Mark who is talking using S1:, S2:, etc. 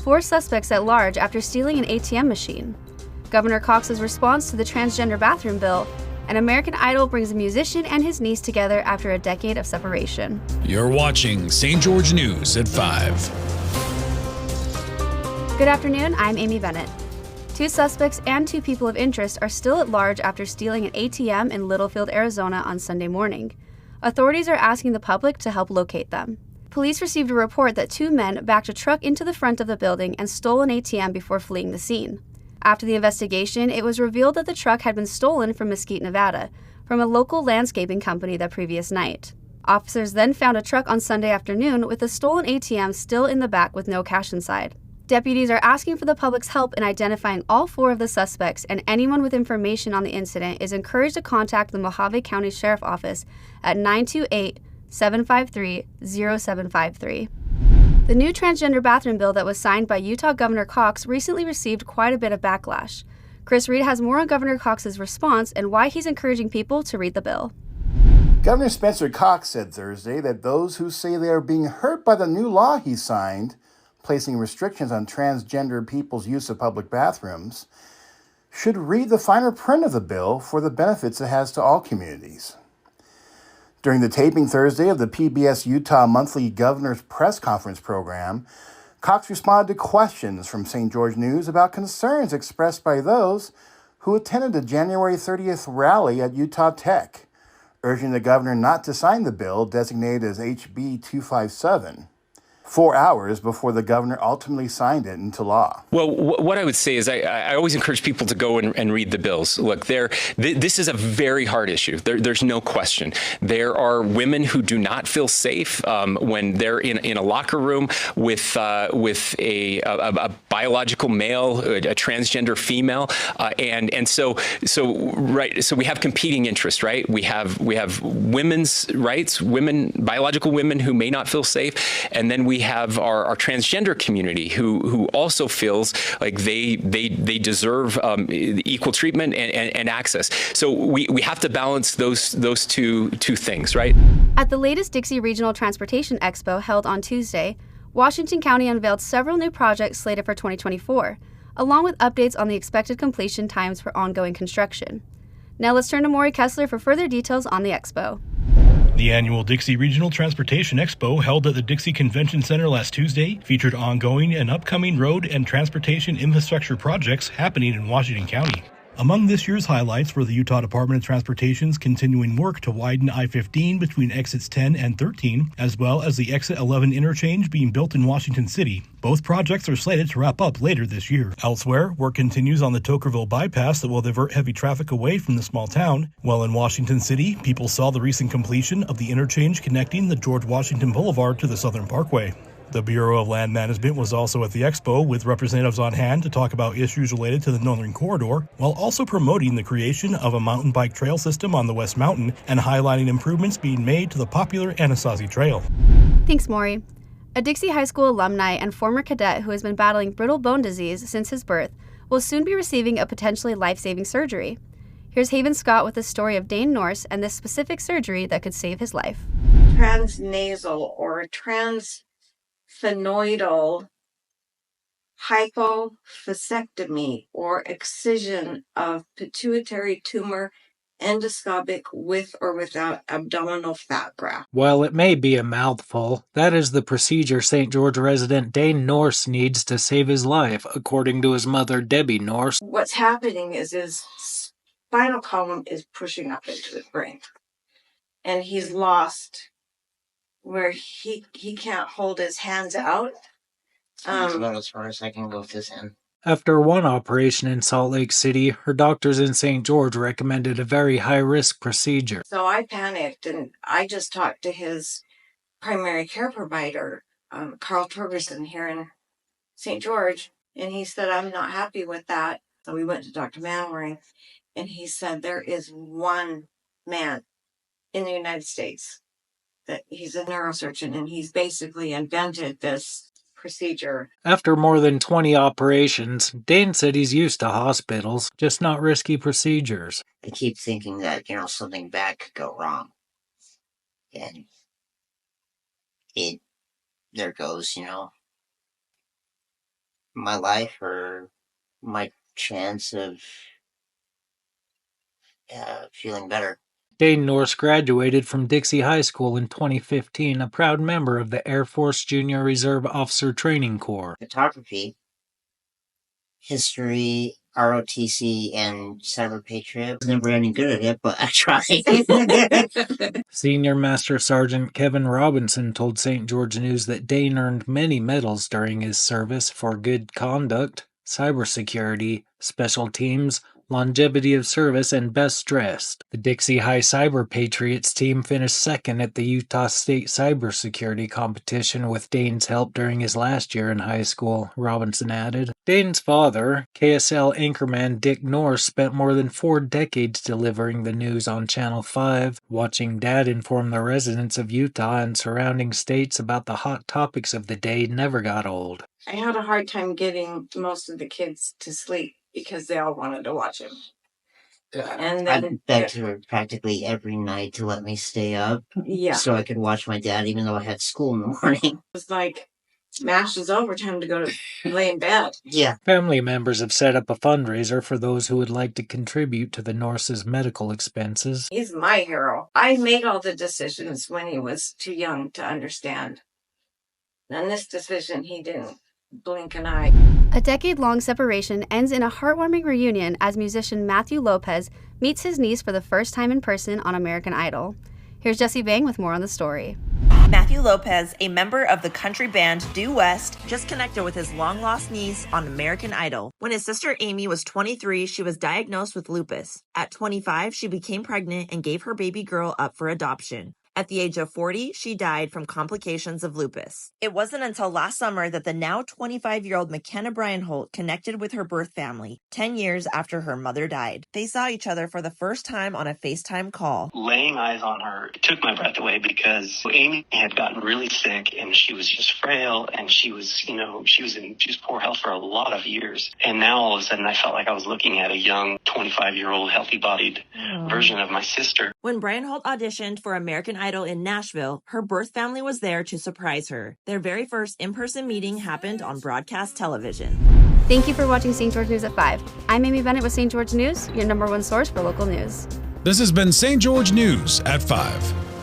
S1: 4 suspects at large after stealing an ATM machine. Governor Cox's response to the transgender bathroom bill, and American Idol brings a musician and his niece together after a decade of separation.
S2: You're watching St. George News at 5.
S1: Good afternoon, I'm Amy Bennett. 2 suspects and 2 people of interest are still at large after stealing an ATM in Littlefield, Arizona on Sunday morning. Authorities are asking the public to help locate them. Police received a report that 2 men backed a truck into the front of the building and stole an ATM before fleeing the scene. After the investigation, it was revealed that the truck had been stolen from Mesquite, Nevada, from a local landscaping company that previous night. Officers then found a truck on Sunday afternoon with a stolen ATM still in the back with no cash inside. Deputies are asking for the public's help in identifying all 4 of the suspects, and anyone with information on the incident is encouraged to contact the Mojave County Sheriff Office at 928-753-0753. The new transgender bathroom bill that was signed by Utah Governor Cox recently received quite a bit of backlash. Chris Reed has more on Governor Cox's response and why he's encouraging people to read the bill.
S3: Governor Spencer Cox said Thursday that those who say they are being hurt by the new law he signed, placing restrictions on transgender people's use of public bathrooms, should read the finer print of the bill for the benefits it has to all communities. During the taping Thursday of the PBS Utah Monthly Governor's Press Conference program, Cox responded to questions from St. George News about concerns expressed by those who attended the January 30th rally at Utah Tech, urging the governor not to sign the bill designated as HB 257. 4 hours before the governor ultimately signed it into law.
S4: Well, what I would say is I always encourage people to go and read the bills. Look, this is a very hard issue. There's no question. There are women who do not feel safe when they're in a locker room with a biological male, a transgender female, and so we have competing interests, right? We have women's rights, biological women who may not feel safe, and then we have our transgender community who also feels like they deserve equal treatment and access. So we have to balance those two things, right?
S1: At the latest Dixie Regional Transportation Expo held on Tuesday, Washington County unveiled several new projects slated for 2024, along with updates on the expected completion times for ongoing construction. Now let's turn to Maury Kessler for further details on the expo.
S5: The annual Dixie Regional Transportation Expo, held at the Dixie Convention Center last Tuesday, featured ongoing and upcoming road and transportation infrastructure projects happening in Washington County. Among this year's highlights were the Utah Department of Transportation's continuing work to widen I-15 between exits 10 and 13, as well as the exit 11 interchange being built in Washington City. Both projects are slated to wrap up later this year. Elsewhere, work continues on the Tokerville bypass that will divert heavy traffic away from the small town. While in Washington City, people saw the recent completion of the interchange connecting the George Washington Boulevard to the Southern Parkway. The Bureau of Land Management was also at the expo with representatives on hand to talk about issues related to the Northern Corridor, while also promoting the creation of a mountain bike trail system on the West Mountain and highlighting improvements being made to the popular Anasazi Trail.
S1: Thanks, Maury. A Dixie High School alumni and former cadet who has been battling brittle bone disease since his birth will soon be receiving a potentially life-saving surgery. Here's Haven Scott with the story of Dane Norse and this specific surgery that could save his life.
S6: Transnasal or transphenoidal hypophysectomy or excision of pituitary tumor endoscopic with or without abdominal fat graft.
S7: While it may be a mouthful, that is the procedure St. George resident Dane Norse needs to save his life, according to his mother Debbie Norse.
S6: What's happening is his spinal column is pushing up into the brain, and he's lost where he can't hold his hands out.
S8: About as far as I can go with this hand.
S7: After one operation in Salt Lake City, her doctors in St. George recommended a very high-risk procedure.
S6: So I panicked, and I just talked to his primary care provider, Carl Torgerson, here in St. George, and he said, I'm not happy with that. So we went to Dr. Manwaring, and he said there is one man in the United States that he's a neurosurgeon, and he's basically invented this procedure.
S7: After more than 20 operations, Dane said he's used to hospitals, just not risky procedures.
S8: I keep thinking that, something bad could go wrong. And there goes, my life or my chance of feeling better.
S7: Dane Norse graduated from Dixie High School in 2015, a proud member of the Air Force Junior Reserve Officer Training Corps.
S8: Photography, history, ROTC, and Cyber Patriot. I was never any good at it, but I tried.
S7: Senior Master Sergeant Kevin Robinson told St. George News that Dane earned many medals during his service for good conduct, cybersecurity, special teams, longevity of service, and best dressed. The Dixie High Cyber Patriots team finished second at the Utah State Cybersecurity Competition with Dane's help during his last year in high school, Robinson added. Dane's father, KSL anchorman Dick Norse, spent more than 4 decades delivering the news on Channel 5, watching Dad inform the residents of Utah and surrounding states about the hot topics of the day never got old.
S6: I had a hard time getting most of the kids to sleep because they all wanted to watch him. And then
S8: I begged her practically every night to let me stay up so I could watch my dad even though I had school in the morning.
S6: It was like, MASH is over, time to go to lay in bed.
S8: Yeah.
S7: Family members have set up a fundraiser for those who would like to contribute to the Norse's medical expenses.
S6: He's my hero. I made all the decisions when he was too young to understand. And this decision, he didn't blink an eye.
S1: A decade-long separation ends in a heartwarming reunion as musician Matthew Lopez meets his niece for the first time in person on American Idol. Here's Jesse Bang with more on the story.
S9: Matthew Lopez, a member of the country band Due West, just connected with his long-lost niece on American Idol. When his sister Amy was 23, she was diagnosed with lupus. At 25, she became pregnant and gave her baby girl up for adoption. At the age of 40, she died from complications of lupus. It wasn't until last summer that the now 25-year-old McKenna Bryanholt connected with her birth family, 10 years after her mother died. They saw each other for the first time on a FaceTime call.
S10: Laying eyes on her took my breath away because Amy had gotten really sick and she was just frail and she was in poor health for a lot of years. And now all of a sudden I felt like I was looking at a young 25-year-old healthy-bodied version of my sister.
S9: When Bryanholt auditioned for American Idol in Nashville, her birth family was there to surprise her. Their very first in-person meeting happened on broadcast television.
S1: Thank you for watching St. George News at 5. I'm Amy Bennett with St. George News, your #1 source for local news.
S2: This has been St. George News at 5.